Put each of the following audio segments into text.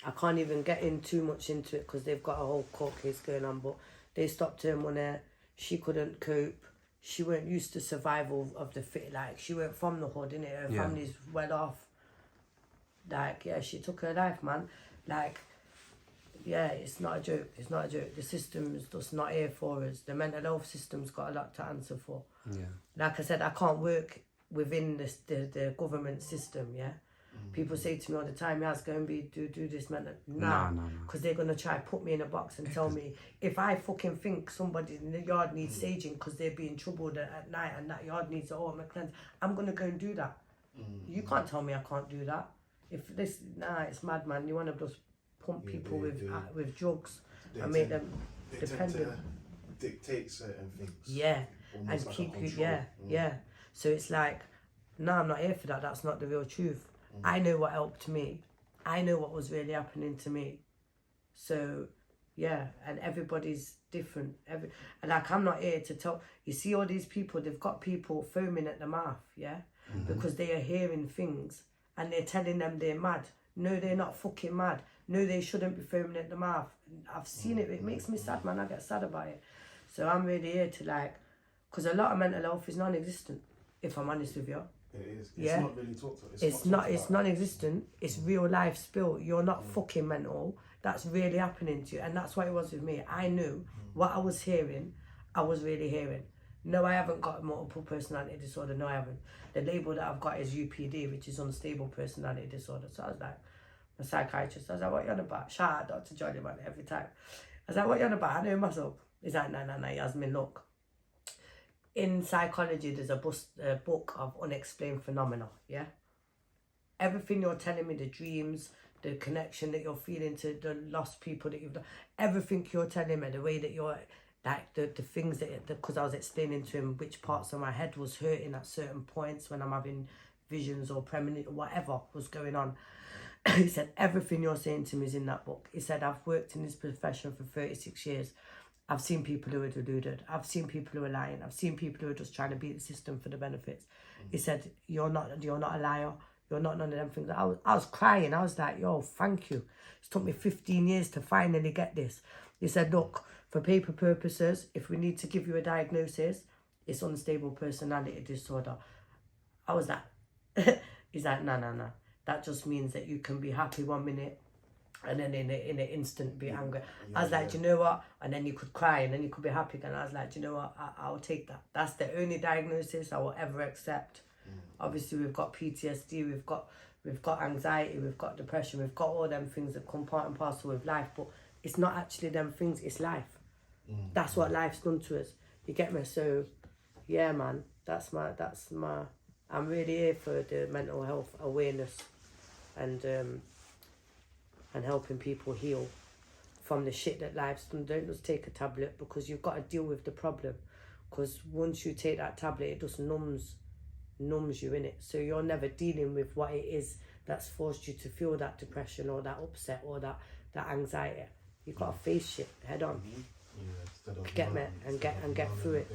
I can't even get in too much into it because they've got a whole court case going on, but they stopped her money. She couldn't cope. She weren't used to survival of the fit. Like, she weren't from the hood, innit? Her family's well off. Like, yeah, she took her life, man. Like, yeah, it's not a joke. It's not a joke. The system's just not here for us. The mental health system's got a lot to answer for. Yeah. Like I said, I can't work within the government system, yeah? People say to me all the time, "Yaz, go and do this, man." Nah, because they're going to try put me in a box and tell me if I fucking think somebody in the yard needs saging because they're being troubled at night and that yard needs an ultimate cleanse, I'm going to go and do that. You can't tell me I can't do that. If this, it's mad, man. You want to just pump people with drugs and make them dependent. Dictate certain things. Yeah, and like keep you, yeah. So it's like, no, I'm not here for that. That's not the real truth. I know what helped me. I know what was really happening to me. So, yeah, and everybody's different. And like, I'm not here to tell. You see all these people, they've got people foaming at the mouth, yeah? Because they are hearing things and they're telling them they're mad. No, they're not fucking mad. No, they shouldn't be foaming at the mouth. I've seen it. It makes me sad, man. I get sad about it. So I'm really here to, like, because a lot of mental health is non-existent, if I'm honest with you. It is. It's not really talked about. It's non-existent. It's real life spill. You're not fucking mental. That's really happening to you. And that's what it was with me. I knew what I was hearing, I was really hearing. No, I haven't got multiple personality disorder. No, I haven't. The label that I've got is UPD, which is unstable personality disorder. So I was like, my psychiatrist, I was like, what you on about? Shout out Dr. Johnny, man, every time. I was like, what you on about? I know myself. He's like, no, Yasmin, look. In psychology, there's a book of unexplained phenomena, yeah? Everything you're telling me, the dreams, the connection that you're feeling to the lost people that you've done, everything you're telling me, the way that you're, like, the things that, because I was explaining to him which parts of my head was hurting at certain points when I'm having visions or premonition or whatever was going on. He said, everything you're saying to me is in that book. He said, I've worked in this profession for 36 years. I've seen people who are deluded. I've seen people who are lying. I've seen people who are just trying to beat the system for the benefits. He said, you're not a liar. You're not none of them things. I was crying. I was like, yo, thank you. It's took me 15 years to finally get this. He said, look, for paper purposes, if we need to give you a diagnosis, it's unstable personality disorder. I was like, he's like, no. That just means that you can be happy 1 minute and then in an instant be angry. I was like, do you know what? And then you could cry and then you could be happy. And I was like, do you know what? I'll take that. That's the only diagnosis I will ever accept. Obviously, we've got PTSD, we've got anxiety, we've got depression, we've got all them things that come part and parcel with life. But it's not actually them things, it's life. That's what life's done to us. You get me? So, yeah, man, that's my. I'm really here for the mental health awareness and helping people heal from the shit that life's done. Don't just take a tablet because you've got to deal with the problem. Because once you take that tablet, it just numbs you in it. So you're never dealing with what it is that's forced you to feel that depression or that upset or that anxiety. You've got to face shit head on. Get me and get through it.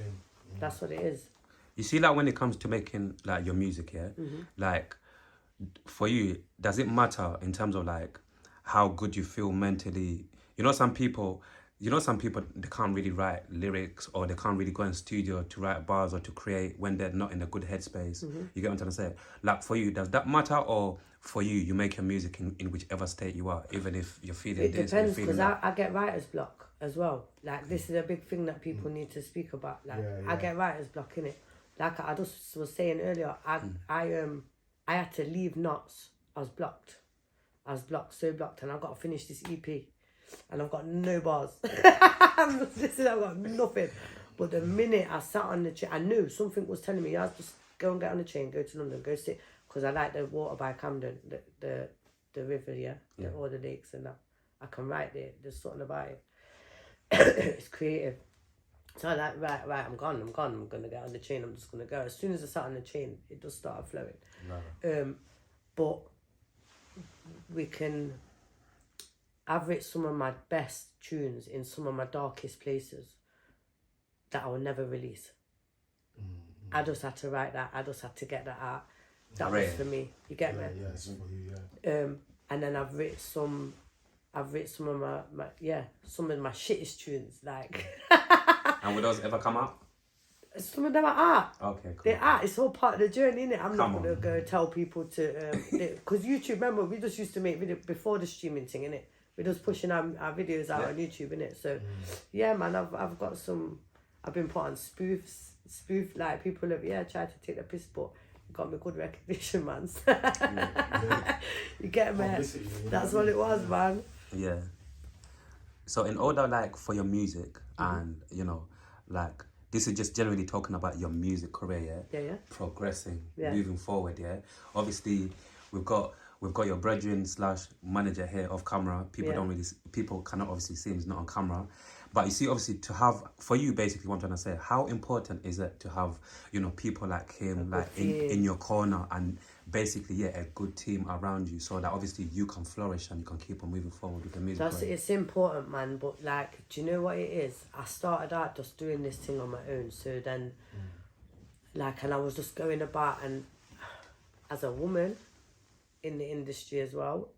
That's what it is. You see, like when it comes to making like your music, yeah, like for you, does it matter in terms of like how good you feel mentally? You know, some people they can't really write lyrics or they can't really go in studio to write bars or to create when they're not in a good headspace. You get what I'm trying to say? Like for you, does that matter? Or for you make your music in whichever state you are, even if you're feeling this? It depends, because I get writer's block as well. Like this is a big thing that people need to speak about. Like I get writer's block, innit? Like I just was saying earlier, I had to leave Knots. I was blocked, so blocked, and I've got to finish this EP. And I've got no bars. I've got nothing. But the minute I sat on the train, I knew something was telling me, I was just go and get on the train, go to London, go sit. Because I like the water by Camden, the river, yeah? All the lakes and that. I can write there. There's something about it. It's creative. So I like, right, I'm gone. I'm going to get on the train. I'm just going to go. As soon as I sat on the train, it just started flowing. No. But we can... I've written some of my best tunes in some of my darkest places that I will never release. I just had to write that. I just had to get that out. That was for me. You get me? Yeah, it's for you, yeah. And then I've written some I've written some of some of my shittest tunes, like. And will those ever come out? Some of them are art. Okay, cool. They're art. It's all part of the journey, innit? I'm Come not gonna on. go tell people to, because YouTube. Remember, we just used to make video before the streaming thing, innit? We're just pushing our videos out on YouTube, innit? So, yeah, man, I've got some. I've been put on spoof, like people have tried to take the piss, but it got me good recognition, man. You get me? Publicity, That's what it was, man. Yeah. So in order, like, for your music and, you know, like, this is just generally talking about your music career, Yeah. progressing, Yeah. moving forward, yeah. Obviously, we've got your brethren / manager here off camera. People cannot obviously see him, he's not on camera. But you see, obviously, to have, for you, basically, what I'm trying to say, how important is it to have, you know, people like him, like in your corner, and basically, a good team around you, so that obviously you can flourish and you can keep on moving forward with the music. It's important, man. But like, do you know what it is? I started out just doing this thing on my own. So then, like, and I was just going about, and as a woman in the industry as well,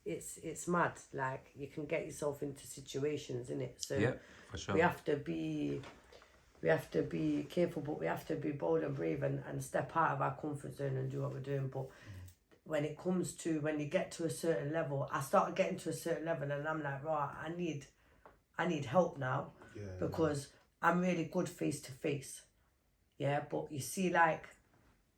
it's mad. Like, you can get yourself into situations, innit? So yeah, for sure. we have to be careful, but we have to be bold and brave and step out of our comfort zone and do what we're doing. But when it comes to, when you get to a certain level, I started getting to a certain level and I'm like, right, I need help now, because I'm really good face to face. Yeah, but you see, like,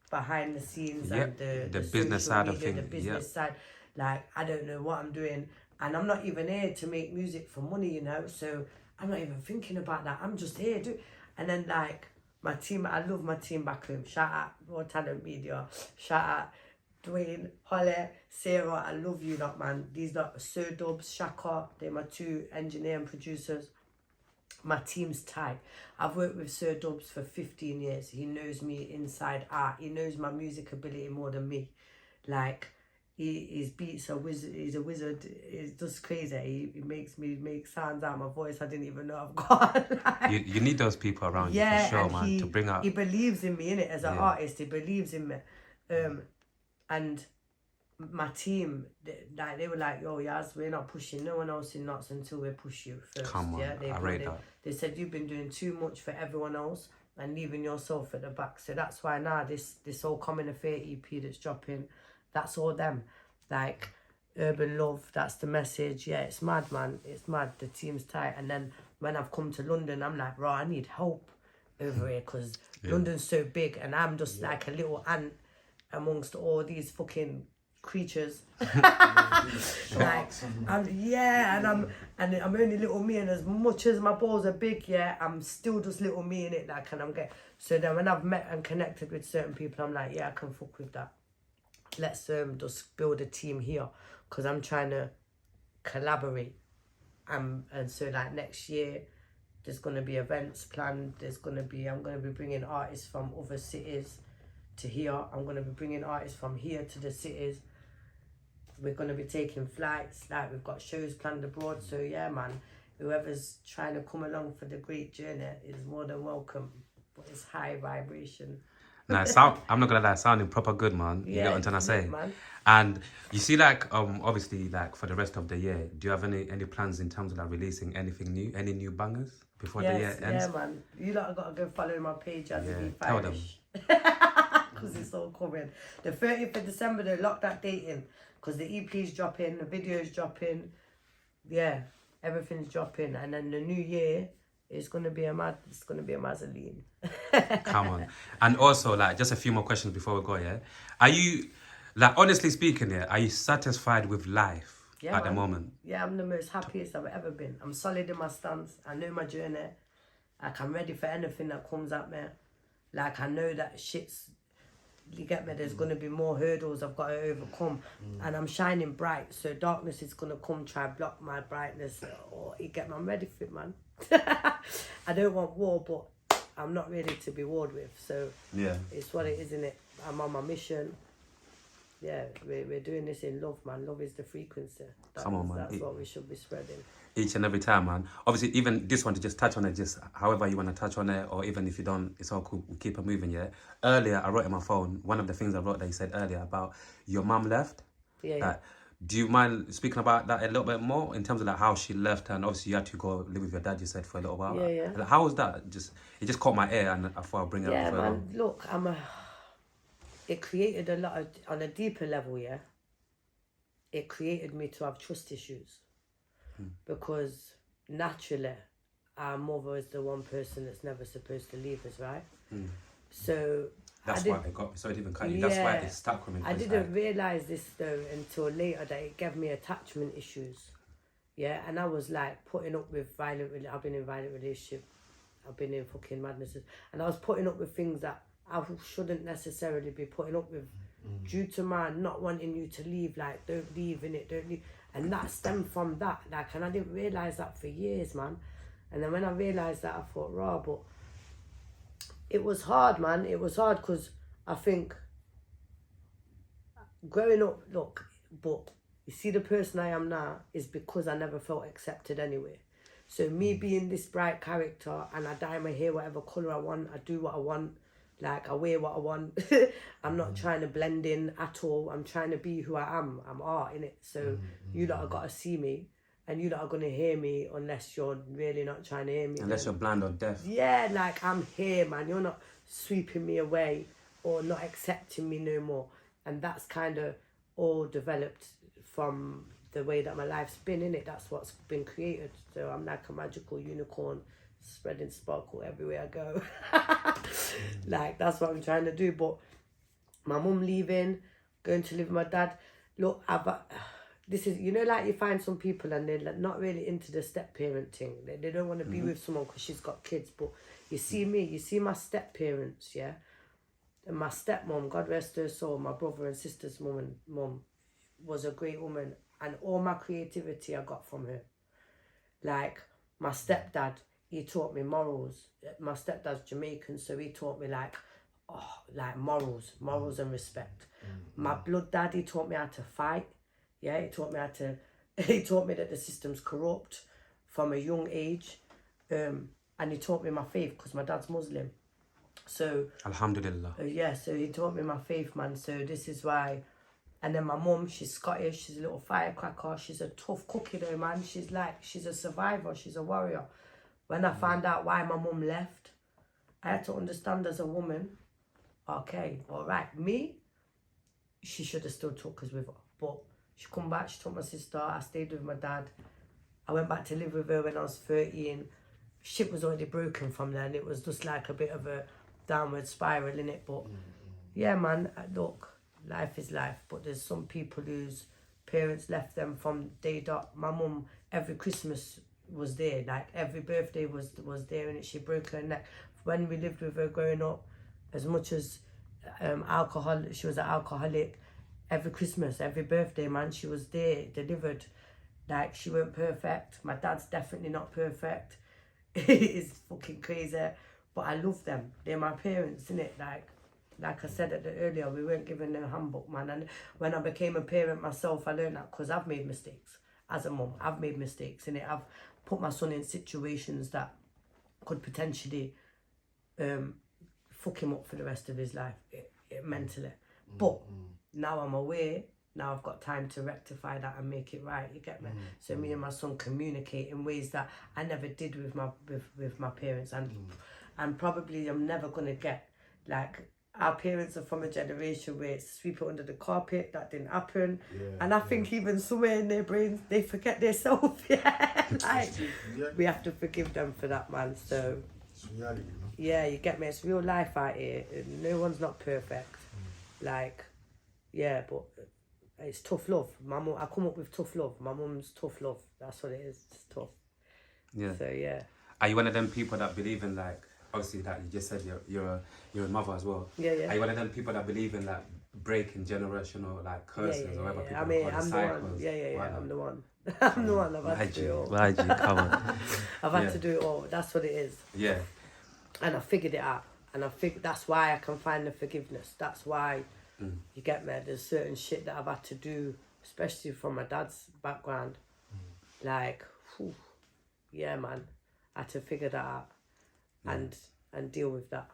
behind the scenes and the business social side of media, things, the business side, like, I don't know what I'm doing, and I'm not even here to make music for money, you know, so I'm not even thinking about that. I'm just here and then, like, my team, I love my team back home. Shout out Raw Talent Media, shout out Dwayne, Holly, Sarah, I love you lot, man. These lot, Sir Dubs, Shaka, they're my 2 engineer and producers. My team's tight. I've worked with Sir Dubs for 15 years. He knows me inside out. He knows my music ability more than me. Like, his beats are wizard. He's a wizard. It's just crazy. He makes me make sounds out of my voice I didn't even know I've got. Like, you need those people around you, for sure, man, to bring out. He believes in me, innit? As an artist, he believes in me. And my team, they were like, yo, Yaz, we're not pushing no one else in nuts until we push you first. Come on, I rate that. They said you've been doing too much for everyone else and leaving yourself at the back. So that's why now this whole Common Affair EP that's dropping, that's all them. Like, Urban Love, that's the message. Yeah, it's mad, man. It's mad. The team's tight. And then when I've come to London, I'm like, bro, I need help over here, because London's so big and I'm just like a little ant amongst all these fucking creatures. Like, I'm only little me, and as much as my balls are big, I'm still just little me in it. Like, and so then when I've met and connected with certain people, I'm like, I can fuck with that. Let's just build a team here, because I'm trying to collaborate. And so, like, next year there's gonna be events planned. I'm gonna be bringing artists from other cities to here. I'm gonna be bringing artists from here to the cities. We're gonna be taking flights. Like, we've got shows planned abroad. So yeah, man, whoever's trying to come along for the great journey is more than welcome. But it's high vibration. Nah, I'm not gonna lie, sounding proper good, man. You get what I'm trying to say? Man. And you see, like, obviously, like, for the rest of the year, do you have any plans in terms of, like, releasing anything new, any new bangers before the year ends? Yeah, man. You lot gotta go follow my page at the tell them. because it's all coming. The 30th of December, they lock that date in, because the EP's dropping, the video's dropping. Yeah, everything's dropping, and then the new year, it's gonna be a mazzoline. Come on. And also, like, just a few more questions before we go, yeah? Are you, like, honestly speaking, are you satisfied with life at the moment? Yeah, I'm the most happiest I've ever been. I'm solid in my stance. I know my journey. Like, I'm ready for anything that comes at me. Like, I know that you get me, there's going to be more hurdles I've got to overcome. And I'm shining bright, so darkness is going to come try block my brightness. I'm ready for it, man. I don't want war, but I'm not ready to be warred with. So it's what it is, innit? I'm on my mission. Yeah, we're doing this in love, man. Love is the frequency. Come on, man. That's what we should be spreading. Each and every time, man. Obviously, even this one, to just touch on it, just however you want to touch on it, or even if you don't, it's all cool. We keep it moving, yeah? Earlier, I wrote in my phone, one of the things I wrote that you said earlier about your mum left. Yeah. Do you mind speaking about that a little bit more in terms of like how she left and obviously you had to go live with your dad, you said, for a little while? Yeah. Like, how was that? It just caught my ear and I thought I'd bring it up Yeah, further. man. Look, it created a lot of, on a deeper level, yeah. It created me to have trust issues because naturally, our mother is the one person that's never supposed to leave us, right? So that's why they got me. Sorry to even cut you. That's why they stuck with me. I didn't realise this though until later that it gave me attachment issues. Yeah, and I was like putting up with I've been in violent relationship, I've been in fucking madnesses, and I was putting up with things that I shouldn't necessarily be putting up with due to my not wanting you to leave, like don't leave in it, don't leave. And that stemmed from that, like, and I didn't realise that for years, man. And then when I realised that, I thought, raw, but it was hard, man. It was hard because I think growing up, look, but you see the person I am now is because I never felt accepted anyway. So me being this bright character and I dye my hair whatever colour I want, I do what I want, like I wear what I want. I'm not trying to blend in at all. I'm trying to be who I am. I'm art, innit? So you lot have got to see me and you lot are going to hear me unless you're really not trying to hear me. Unless you're blind or deaf. Yeah, like I'm here, man. You're not sweeping me away or not accepting me no more. And that's kind of all developed from the way that my life's been, innit? That's what's been created. So I'm like a magical unicorn spreading sparkle everywhere I go. Like, that's what I'm trying to do. But my mum leaving, going to live with my dad. Look, this is, you know, like you find some people and they're like not really into the step-parent thing. They don't want to be with someone because she's got kids. But you see me, you see my step-parents, yeah? And my stepmom, God rest her soul, my brother and sister's mum was a great woman. And all my creativity I got from her. Like, my stepdad, he taught me morals. My stepdad's Jamaican, so he taught me like morals and respect. My blood dad, he taught me how to fight. Yeah, he taught me that the system's corrupt from a young age. And he taught me my faith because my dad's Muslim. So Alhamdulillah. Yeah, so he taught me my faith, man. So this is why. And then my mum, she's Scottish, she's a little firecracker, she's a tough cookie though, man. She's a survivor, she's a warrior. When I found out why my mum left, I had to understand as a woman, okay, all right, me, she should have still took us with her. But she come back, she took my sister, I stayed with my dad. I went back to live with her when I was 13. Shit was already broken from then. It was just like a bit of a downward spiral, innit? But yeah, man, look, life is life, but there's some people whose parents left them from day dot. My mum, every Christmas was there, like every birthday was there, and she broke her neck. When we lived with her growing up, as much as she was an alcoholic, every Christmas, every birthday, man, she was there, delivered. Like, she weren't perfect. My dad's definitely not perfect. It's fucking crazy, but I love them. They're my parents, innit? Like I said earlier, we weren't given no handbook, man. And when I became a parent myself, I learned that because I've made mistakes. As a mum, I've made mistakes, innit? I've put my son in situations that could potentially fuck him up for the rest of his life, mentally. But now I'm aware, now I've got time to rectify that and make it right, you get me? So me and my son communicate in ways that I never did with my parents. And probably I'm never going to get, like, our parents are from a generation where it's sweep it under the carpet. That didn't happen. And I think even somewhere in their brains, they forget themselves. We have to forgive them for that, man. So, It's reality, you know? yeah, you get me? It's real life out here. No one's not perfect. Like, yeah, but it's tough love. My mum, I come up with tough love. My mum's tough love. That's what it is. It's tough. Yeah. So, yeah. Are you one of them people that believe in, like, obviously that you just said you're a mother as well? Yeah. Are you one of them people that believe in, like, breaking generational, like, curses or whatever people I mean, call I'm the one. Yeah. I'm the one. I'm the one. I've had to do it all. YG, come on. I've had to do it all. That's what it is. Yeah. And I figured it out. And I think that's why I can find the forgiveness. That's why, you get me, there's certain shit that I've had to do, especially from my dad's background. Like, whew, yeah, man. I had to figure that out and deal with that.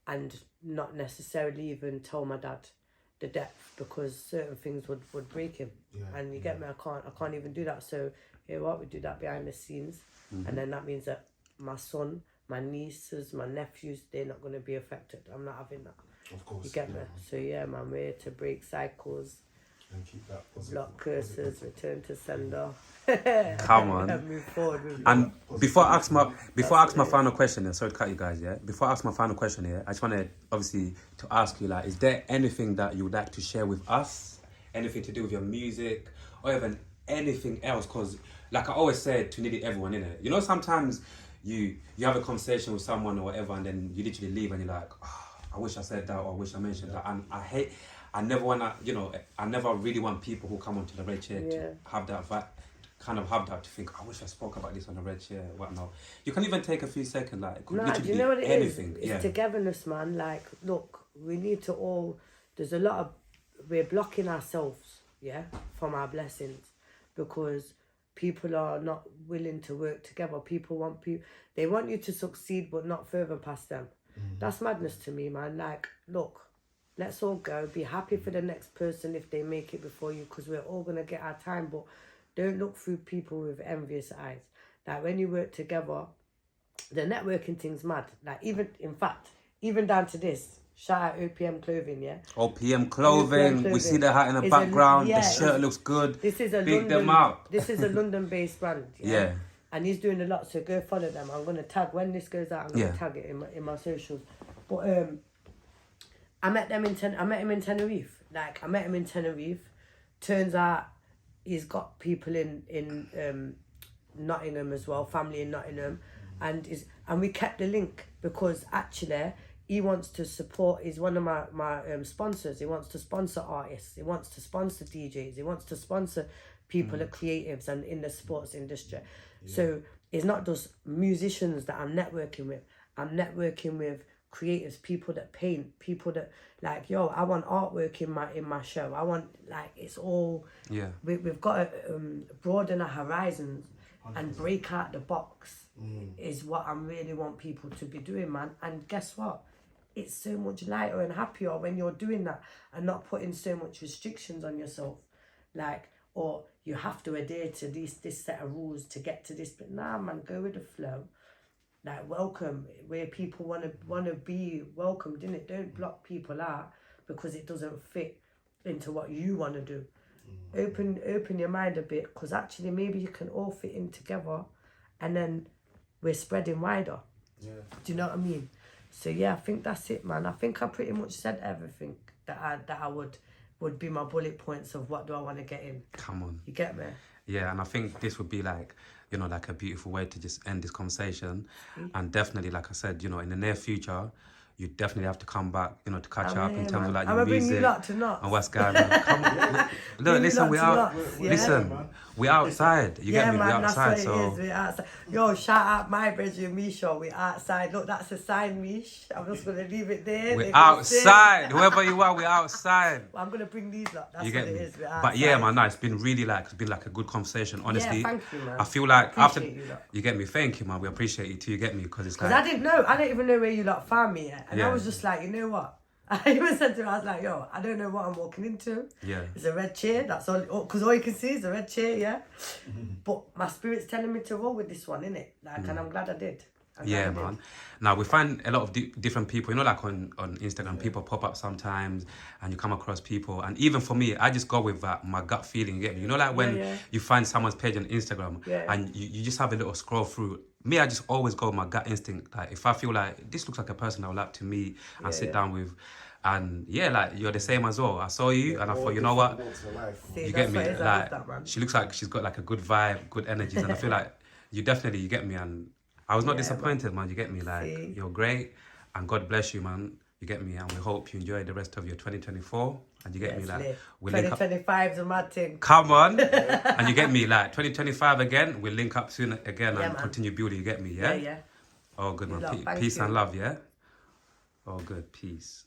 And not necessarily even tell my dad. the depth, because certain things would break him. And you get me, I can't even do that. So here what we do that behind the scenes, and then that means that my son, my nieces, my nephews, they're not going to be affected. I'm not having that. Of course. You get me? So yeah, man, we're here to break cycles, And keep that positive. block curses, return to sender. Come on. And move forward. And before I ask my final question, and sorry to cut you guys, yeah. Before I ask my final question here, I just wanted obviously to ask you, like, is there anything that you would like to share with us? Anything to do with your music, or even anything else? Because, like I always said to nearly everyone, innit? You know, sometimes you have a conversation with someone or whatever, and then you literally leave, and you're like, oh, I wish I said that, or I wish I mentioned that, and I never wanna, you know, I never really want people who come onto the red chair to have that to think, I wish I spoke about this on the red chair, whatnot. You can even take a few seconds, like, could literally do you know what it anything. is? It's togetherness, man. Like, look, we need to all, there's a lot of, we're blocking ourselves, from our blessings, because people are not willing to work together. They want you to succeed, but not further past them. That's madness to me, man. Like, look, let's all go. Be happy for the next person if they make it before you, because we're all going to get our time. But don't look through people with envious eyes. Like, when you work together, the networking thing's mad. Like, even down to this. Shout out OPM Clothing, yeah? OPM Clothing. We see the hat in the background. The shirt looks good. This is a Big them up. This is a London-based brand, Yeah. And he's doing a lot, so go follow them. I'm going to tag, when this goes out, I'm going to tag it in my socials. But I met him in Tenerife. Like, I met him in Tenerife. Turns out he's got people in Nottingham as well, family in Nottingham. And we kept the link, because actually he wants to support, he's one of my sponsors. He wants to sponsor artists. He wants to sponsor DJs. He wants to sponsor people that creatives and in the sports industry. So it's not just musicians that I'm networking with. I'm networking with creatives, people that paint, people that, like, yo, I want artwork in my show. I want, like, it's all, we've got to broaden our horizons and break out the box is what I really want people to be doing, man. And guess what? It's so much lighter and happier when you're doing that and not putting so much restrictions on yourself. Like, or you have to adhere to this set of rules to get to this. But nah, man, go with the flow. Like, welcome where people wanna be welcomed, innit? Don't block people out because it doesn't fit into what you want to do. Open your mind a bit, because actually maybe you can all fit in together, and then we're spreading wider. Do you know what I mean? So yeah, I think that's it, man. I think I pretty much said everything that I would be my bullet points of what do I want to get in. Come on. You get me? Yeah, and I think this would be like, you know, like a beautiful way to just end this conversation. And definitely, like I said, you know, in the near future, you definitely have to come back, you know, to catch up in terms of like your music. I'm going to bring you lot to and what's going on. Come on. Look, listen, we're outside. You get me? We're outside. That's what it is. We're outside. Yo, shout out my brother Misha. We're outside. Look, that's a sign, Mish. I'm just going to leave it there. We're outside. Whoever you are, we're outside. Well, I'm going to bring these lot. That's you what get me? It is. But yeah, man, no, it's been like a good conversation, honestly. Yeah, thank you, man. I feel like after you get me, thank you, man. We appreciate you too. You get me? Because it's like, I didn't know. I don't even know where you lot found me yet. And I was just like, you know what? I even said to her, I was like, yo, I don't know what I'm walking into. Yeah. It's a red chair. That's all. Because all you can see is a red chair, yeah? But my spirit's telling me to roll with this one, innit? Like, and I'm glad I did. Yeah, man. Now, we find a lot of different people, you know, like on Instagram, people pop up sometimes and you come across people. And even for me, I just go with my gut feeling, you get me? You know, like when you find someone's page on Instagram and you just have a little scroll through. Me, I just always go with my gut instinct. Like, if I feel like this looks like a person I would like to meet and sit down with. And yeah, like, you're the same as well. I saw you and I thought, you know what? You get me? Like, she looks like she's got like a good vibe, good energies. And I feel like you get me. And I was not disappointed, man. You get me? Like, you're great, and God bless you, man. You get me? And we hope you enjoy the rest of your 2024. And you get me? Like, 2025 is a mad thing. Come on. And you get me? Like, 2025 again, we'll link up soon again and continue building. You get me? Yeah? Yeah. Oh, good, man. Peace and love, yeah? Oh, good. Peace.